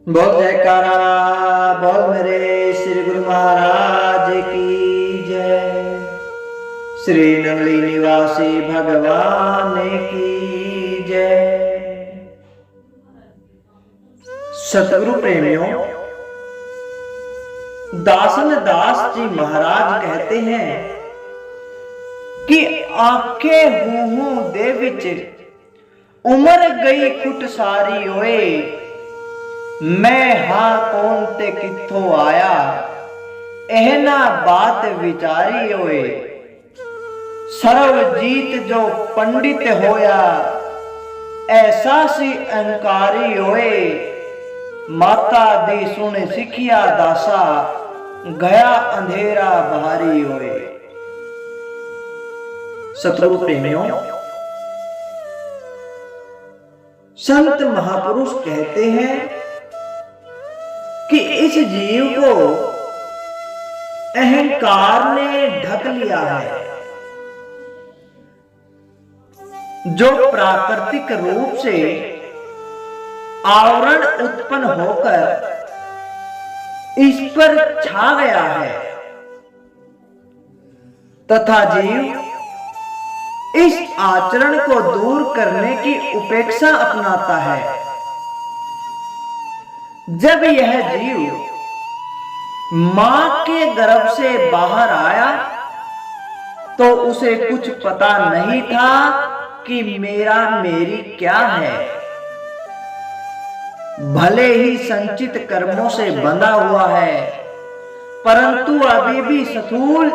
बोल जयकारा, बोल मेरे श्री गुरु महाराज की जय। श्री नवली निवासी भगवान की जय। सतगुरु प्रेमियों, दासन दास जी महाराज कहते हैं कि आखे हूं दे विच उमर गई खुट सारी ओए, मैं हाँ कौन ते किथों आया एहना बात विचारी ओए। सर्वजीत जो पंडित होया ऐसा सी अहंकारी ओए, माता दी सुन सिखिया दासा गया अंधेरा बहारी ओए। सतगुरु प्रेमियों, संत महापुरुष कहते हैं कि इस जीव को अहंकार ने ढक लिया है, जो प्राकृतिक रूप से आवरण उत्पन्न होकर इस पर छा गया है, तथा जीव इस आचरण को दूर करने की उपेक्षा अपनाता है। जब यह जीव मां के गर्भ से बाहर आया तो उसे कुछ पता नहीं था कि मेरा मेरी क्या है। भले ही संचित कर्मों से बंधा हुआ है, परंतु अभी भी स्थूल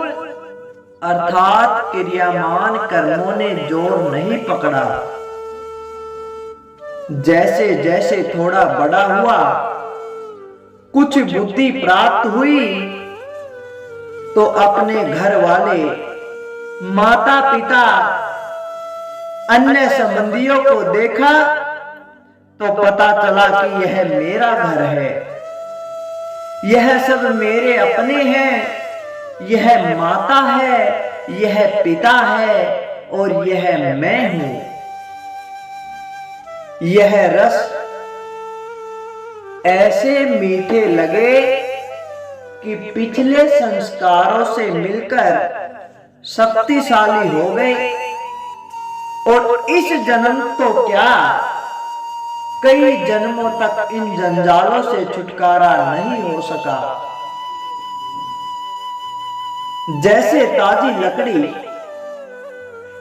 अर्थात क्रियामान कर्मों ने जोर नहीं पकड़ा। जैसे जैसे थोड़ा बड़ा हुआ, कुछ बुद्धि प्राप्त हुई, तो अपने घर वाले, माता पिता, अन्य संबंधियों को देखा तो पता चला कि यह मेरा घर है, यह सब मेरे अपने हैं, यह माता है, यह पिता है और यह मैं हूं। यह रस ऐसे मीठे लगे कि पिछले संस्कारों से मिलकर शक्तिशाली हो गए, और इस जन्म तो क्या, कई जन्मों तक इन जंजालों से छुटकारा नहीं हो सका। जैसे ताजी लकड़ी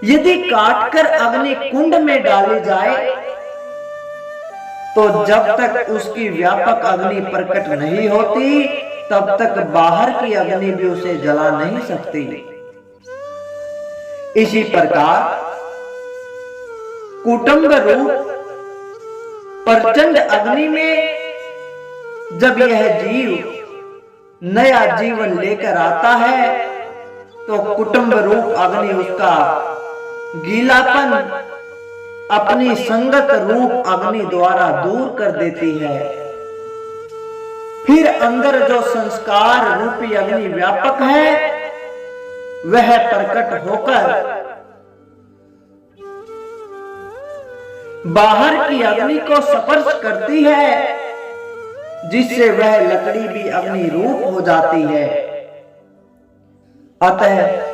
यदि काटकर अग्नि कुंड में डाली जाए तो जब तक उसकी व्यापक अग्नि प्रकट नहीं होती तब तक बाहर की अग्नि भी उसे जला नहीं सकती। इसी प्रकार कुटुंब रूप प्रचंड अग्नि में जब यह जीव नया जीवन लेकर आता है तो कुटुंब रूप अग्नि उसका गीलापन अपनी संगत रूप अग्नि द्वारा दूर कर देती है। फिर अंदर जो संस्कार रूपी अग्नि व्यापक है वह प्रकट होकर बाहर की अग्नि को स्पर्श करती है, जिससे वह लकड़ी भी अग्नि रूप हो जाती है। अतः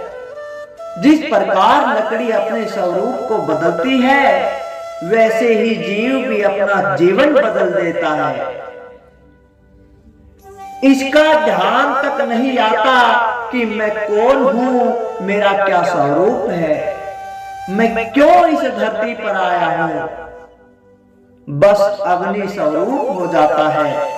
जिस प्रकार लकड़ी अपने स्वरूप को बदलती है, वैसे ही जीव भी अपना जीवन बदल देता है। इसका ध्यान तक नहीं आता कि मैं कौन हूं, मेरा क्या स्वरूप है, मैं क्यों इस धरती पर आया हूं। बस अग्नि स्वरूप हो जाता है।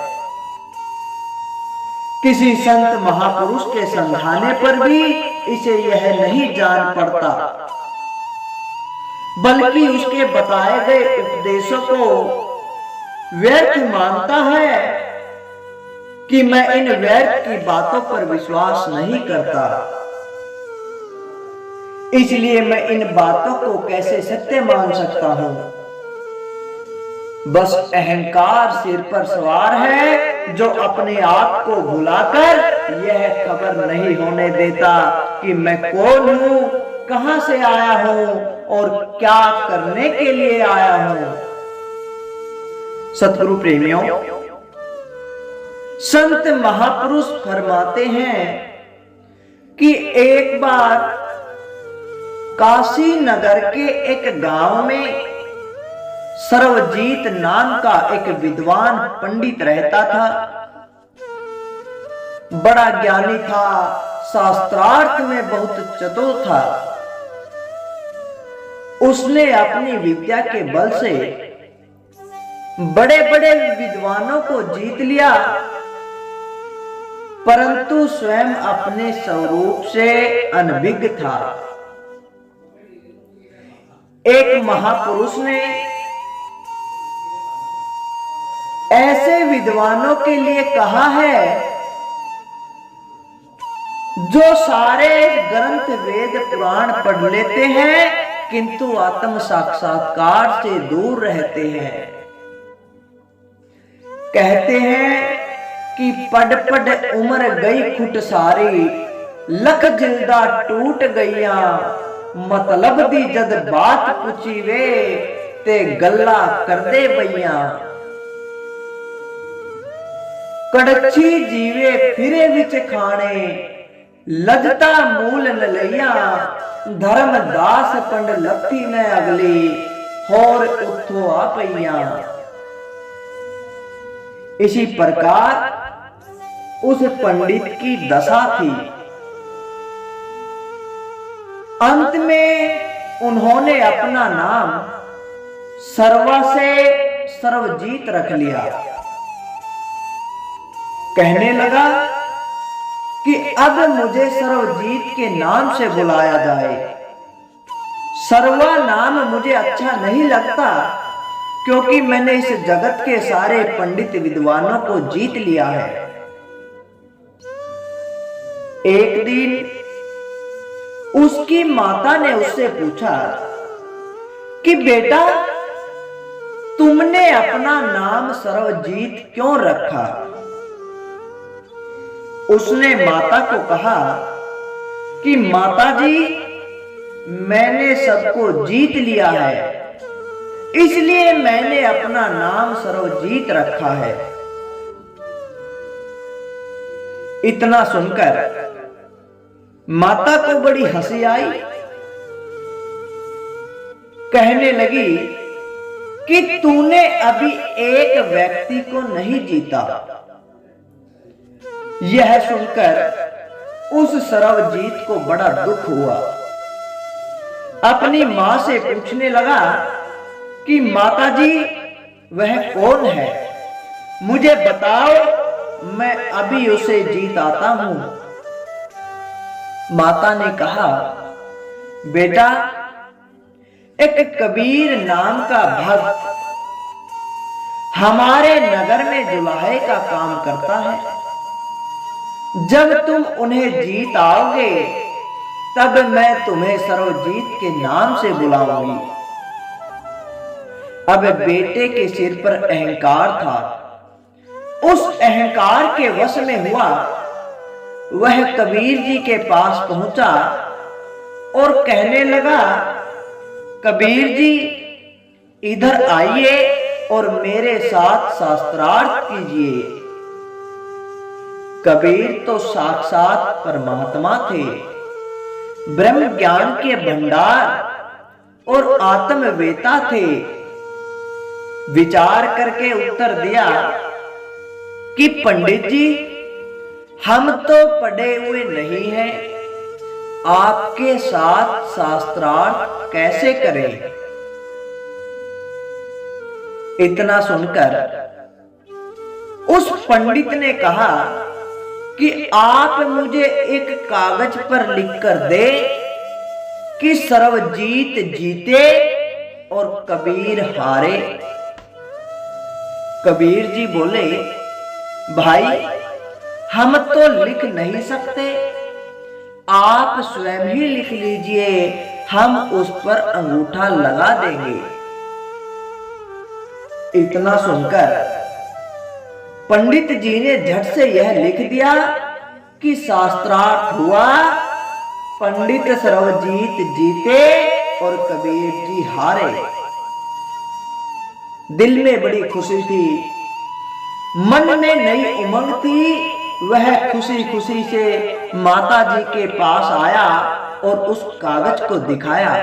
किसी संत महापुरुष के समझाने पर भी इसे यह नहीं जान पड़ता, बल्कि उसके बताए गए उपदेशों को व्यर्थ मानता है कि मैं इन व्यर्थ की बातों पर विश्वास नहीं करता, इसलिए मैं इन बातों को कैसे सत्य मान सकता हूं। बस अहंकार सिर पर सवार है, जो अपने आप को भुलाकर यह खबर नहीं होने देता कि मैं कौन हूं, कहां से आया हूं और क्या करने के लिए आया हूं। सतगुरु प्रेमियों, संत महापुरुष फरमाते हैं कि एक बार काशी नगर के एक गांव में सर्वजीत नाम का एक विद्वान पंडित रहता था। बड़ा ज्ञानी था, शास्त्रार्थ में बहुत चतुर था। उसने अपनी विद्या के बल से बड़े बड़े विद्वानों को जीत लिया, परंतु स्वयं अपने स्वरूप से अनभिज्ञ था। एक महापुरुष ने ऐसे विद्वानों के लिए कहा है जो सारे ग्रंथ वेद पुराण पढ़ लेते हैं किंतु आत्म साक्षात्कार से दूर रहते हैं। कहते हैं कि पढ़ पढ़ उम्र गई खुट सारी, लख जिल्दा टूट गईया, मतलब दी जद बात पूछी वे ते गल्ला कर दे भैया। कड़छी जीवे फिरे विच खाने, लजता मूल न लैया, धर्म दास पंड लत्थी न अगली, होर उठो आ पैया। इसी प्रकार उस पंडित की दशा थी। अंत में उन्होंने अपना नाम सर्वा से सर्वजीत रख लिया। कहने लगा कि अब मुझे सर्वजीत के नाम से बुलाया जाए। सर्वा नाम मुझे अच्छा नहीं लगता, क्योंकि मैंने इस जगत के सारे पंडित विद्वानों को जीत लिया है। एक दिन उसकी माता ने उससे पूछा कि बेटा, तुमने अपना नाम सर्वजीत क्यों रखा? उसने माता को कहा कि माताजी, मैंने सबको जीत लिया है, इसलिए मैंने अपना नाम सर्वजीत रखा है। इतना सुनकर माता को बड़ी हंसी आई। कहने लगी कि तूने अभी एक व्यक्ति को नहीं जीता। यह सुनकर उस सर्वजीत को बड़ा दुख हुआ। अपनी मां से पूछने लगा कि माताजी, वह कौन है? मुझे बताओ, मैं अभी उसे जीत आता हूं। माता ने कहा, बेटा, एक कबीर नाम का भक्त हमारे नगर में जुलाहे का काम करता है। जब तुम उन्हें जीत आओगे तब मैं तुम्हें सर्वजीत के नाम से बुलाऊंगी। अब बेटे के सिर पर अहंकार था। उस अहंकार के वश में हुआ वह कबीर जी के पास पहुंचा और कहने लगा, कबीर जी, इधर आइए और मेरे साथ शास्त्रार्थ कीजिए। कबीर तो साक्षात परमात्मा थे, ब्रह्म ज्ञान के भंडार और आत्मवेता थे। विचार करके उत्तर दिया कि पंडित जी, हम तो पढ़े हुए नहीं हैं, आपके साथ शास्त्रार्थ कैसे करें? इतना सुनकर उस पंडित ने कहा कि आप मुझे एक कागज पर लिखकर दे कि सर्वजीत जीते और कबीर हारे। कबीर जी बोले, भाई, हम तो लिख नहीं सकते, आप स्वयं ही लिख लीजिए, हम उस पर अंगूठा लगा देंगे। इतना सुनकर पंडित जी ने झट से यह लिख दिया कि शास्त्रार्थ हुआ, पंडित सर्वजीत जीते और कबीर जी हारे। दिल में बड़ी खुशी थी। मन में नई उमंग थी। वह खुशी खुशी से माता जी के पास आया और उस कागज को दिखाया।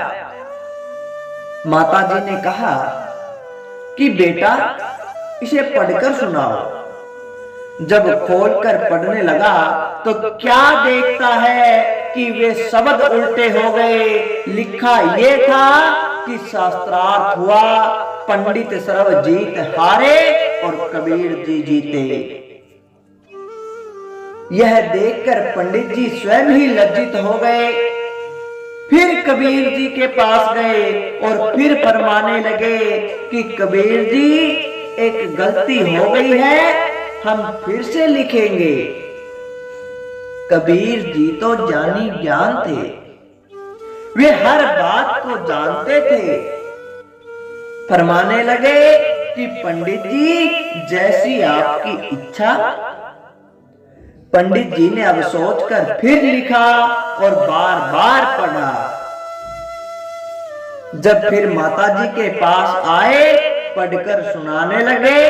माता जी ने कहा कि बेटा, इसे पढ़कर सुनाओ। जब खोलकर पढ़ने लगा तो क्या देखता है कि वे शब्द उल्टे हो गए। लिखा ये था कि शास्त्रार्थ हुआ, पंडित सर्वजीत हारे और कबीर जी जीते। यह देखकर पंडित जी स्वयं ही लज्जित हो गए। फिर कबीर जी के पास गए और फिर फरमाने लगे कि कबीर जी, एक गलती हो गई है, हम फिर से लिखेंगे। कबीर जी तो ज्ञानी ज्ञान थे, वे हर बात को जानते थे। फरमाने लगे कि पंडित जी, जैसी आपकी इच्छा। पंडित जी ने अब सोचकर फिर लिखा और बार बार पढ़ा। जब फिर माता जी के पास आए, पढ़कर सुनाने लगे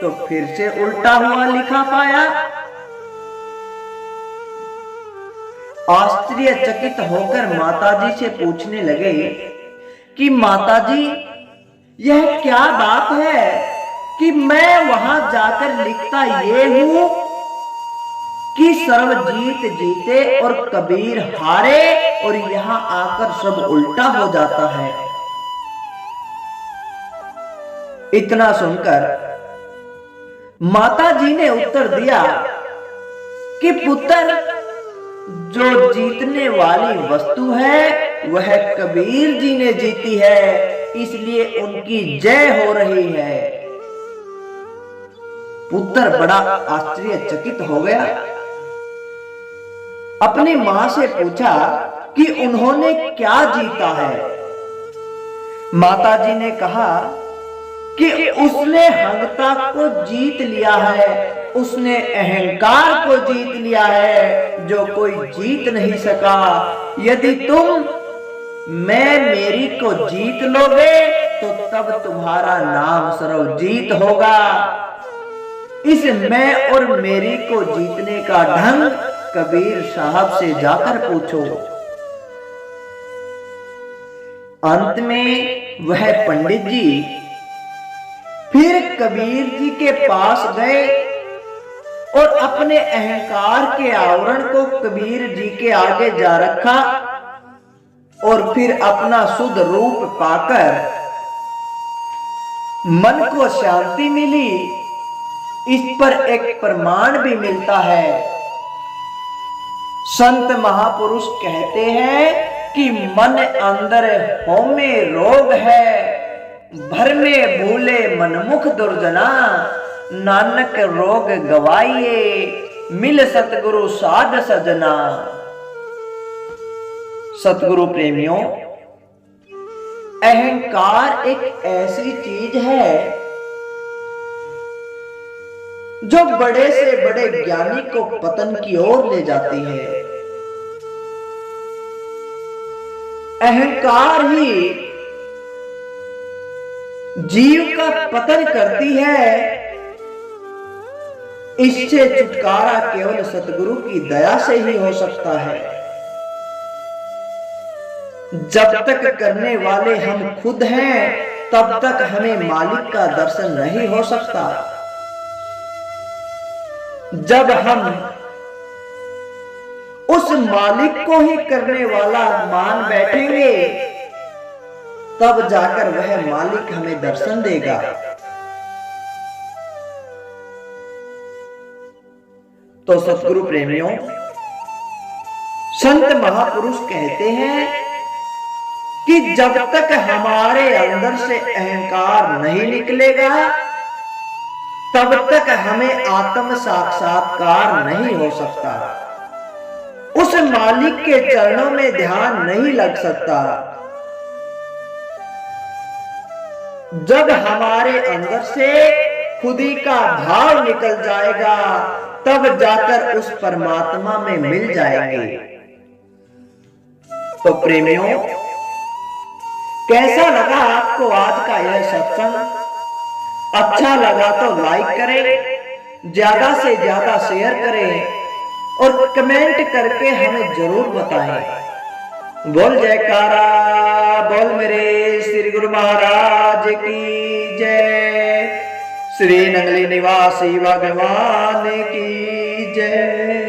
तो फिर से उल्टा हुआ लिखा पाया। आश्चर्यचकित होकर माता जी से पूछने लगे कि माता जी, यह क्या बात है कि मैं वहां जाकर लिखता ये हूं कि सर्वजीत जीते और कबीर हारे, और यहां आकर सब उल्टा हो जाता है। इतना सुनकर माता जी ने उत्तर दिया कि पुत्र, जो जीतने वाली वस्तु है वह कबीर जी ने जीती है, इसलिए उनकी जय हो रही है। पुत्र बड़ा आश्चर्यचकित हो गया। अपनी मां से पूछा कि उन्होंने क्या जीता है। माता जी ने कहा कि उसने हंगता को जीत लिया है, उसने अहंकार को जीत लिया है, जो कोई जीत नहीं सका। यदि तुम मैं मेरी को जीत लोगे तो तब तुम्हारा नाम सर्वजीत होगा। इस मैं और मेरी को जीतने का ढंग कबीर साहब से जाकर पूछो। अंत में वह पंडित जी फिर कबीर जी के पास गए और अपने अहंकार के आवरण को कबीर जी के आगे जा रखा और फिर अपना शुद्ध रूप पाकर मन को शांति मिली। इस पर एक प्रमाण भी मिलता है। संत महापुरुष कहते हैं कि मन अंदर होमे रोग है, भर में भूले मनमुख दुर्जना, नानक रोग गवाइए, मिल सतगुरु साध सजना। सतगुरु प्रेमियों, अहंकार एक ऐसी चीज है जो बड़े से बड़े ज्ञानी को पतन की ओर ले जाती है। अहंकार ही जीव का पतन करती है। इससे छुटकारा केवल सतगुरु की दया से ही हो सकता है। जब तक करने वाले हम खुद हैं, तब तक हमें मालिक का दर्शन नहीं हो सकता। जब हम उस मालिक को ही करने वाला मान बैठेंगे, तब जाकर वह मालिक हमें दर्शन देगा। तो सतगुरु प्रेमियों, संत महापुरुष कहते हैं कि जब तक हमारे अंदर से अहंकार नहीं निकलेगा, तब तक हमें आत्म साक्षात्कार नहीं हो सकता। उस मालिक के चरणों में ध्यान नहीं लग सकता। जब हमारे अंदर से खुदी का भाव निकल जाएगा, तब जाकर उस परमात्मा में मिल जाएंगे। तो प्रेमियों, कैसा लगा आपको आज का यह सत्संग? अच्छा लगा तो लाइक करें, ज्यादा से ज्यादा शेयर करें और कमेंट करके हमें जरूर बताएं। बोल जयकारा, बोल मेरे श्री गुरु महाराज की जय, श्री नंगली निवासी भगवान की जय।